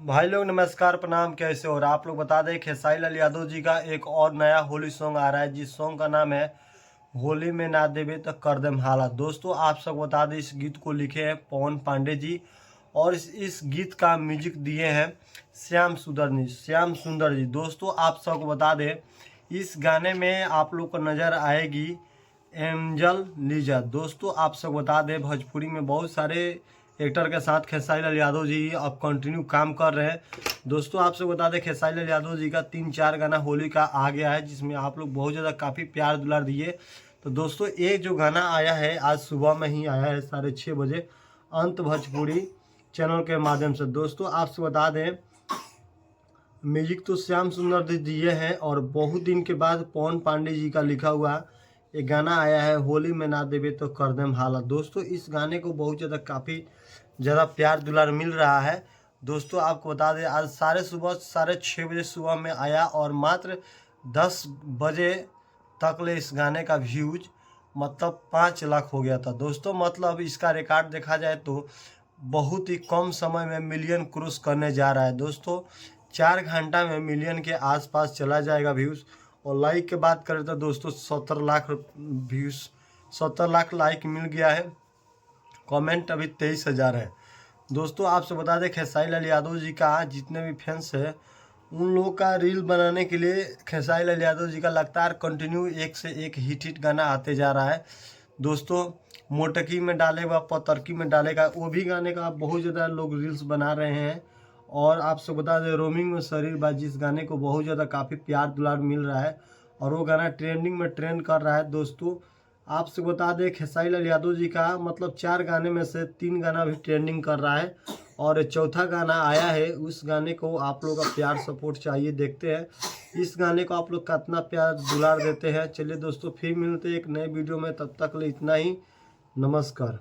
भाई लोग नमस्कार प्रणाम, कैसे हो? और आप लोग बता दें खेसारी लाल यादव जी का एक और नया होली सॉन्ग आ रहा है जिस सॉन्ग का नाम है होली में ना देवे तो कर देम हाला। दोस्तों आप सब बता दें इस गीत को लिखे हैं पवन पांडे जी और इस गीत का म्यूजिक दिए हैं श्याम सुंदर जी। दोस्तों आप सबको बता दें इस गाने में आप लोग को नज़र आएगी एंजल लीजा। दोस्तों आप सब बता दें भोजपुरी में बहुत सारे एक्टर के साथ खेसारी लाल यादव जी अब कंटिन्यू काम कर रहे हैं। दोस्तों आप सब बता दें खेसारी लाल यादव जी का 3-4 गाना होली का आ गया है जिसमें आप लोग बहुत ज़्यादा काफ़ी प्यार दुलार दिए। तो दोस्तों ये जो गाना आया है आज सुबह में ही आया है 6:30 बजे अंत भोजपुरी चैनल के माध्यम से। दोस्तों आपसे बता दें म्यूजिक तो श्याम सुंदर जी दिए हैं और बहुत दिन के बाद पवन पांडे जी का लिखा हुआ ये गाना आया है होली में ना देवे तो कर देम हाला। दोस्तों इस गाने को बहुत काफ़ी ज़्यादा प्यार दुलार मिल रहा है। दोस्तों आपको बता दें आज 6:30 बजे सुबह में आया और मात्र 10 बजे तक ले इस गाने का व्यूज मतलब 5 लाख हो गया था। दोस्तों मतलब इसका रिकॉर्ड देखा जाए तो बहुत ही कम समय में मिलियन क्रॉस करने जा रहा है। दोस्तों 4 घंटा में मिलियन के आसपास चला जाएगा व्यूज़। और लाइक की बात करें तो दोस्तों 70 लाख व्यूज़ 70 लाख लाइक मिल गया है। कमेंट अभी 23,000 है। दोस्तों आपसे बता दें खेसारी लाल यादव जी का जितने भी फैंस है उन लोगों का रील बनाने के लिए खेसारी लाल यादव जी का लगातार कंटिन्यू एक से एक हिट गाना आते जा रहा है। दोस्तों मोटकी में डालेगा पतरकी में डालेगा वो भी गाने का बहुत ज़्यादा लोग रील्स बना रहे हैं। और आपसे बता दें रोमिंग में शरीर बाजी इस गाने को बहुत ज़्यादा काफ़ी प्यार दुलार मिल रहा है और वो गाना ट्रेंडिंग में ट्रेंड कर रहा है। दोस्तों आपसे बता दें खेसारी लाल यादव जी का मतलब 4 गाने में से 3 गाना भी ट्रेंडिंग कर रहा है और चौथा गाना आया है। उस गाने को आप लोग का प्यार सपोर्ट चाहिए, देखते हैं इस गाने को आप लोग कितना प्यार दुलार देते हैं। चलिए दोस्तों फिर मिलते हैं एक नए वीडियो में, तब तक ले इतना ही, नमस्कार।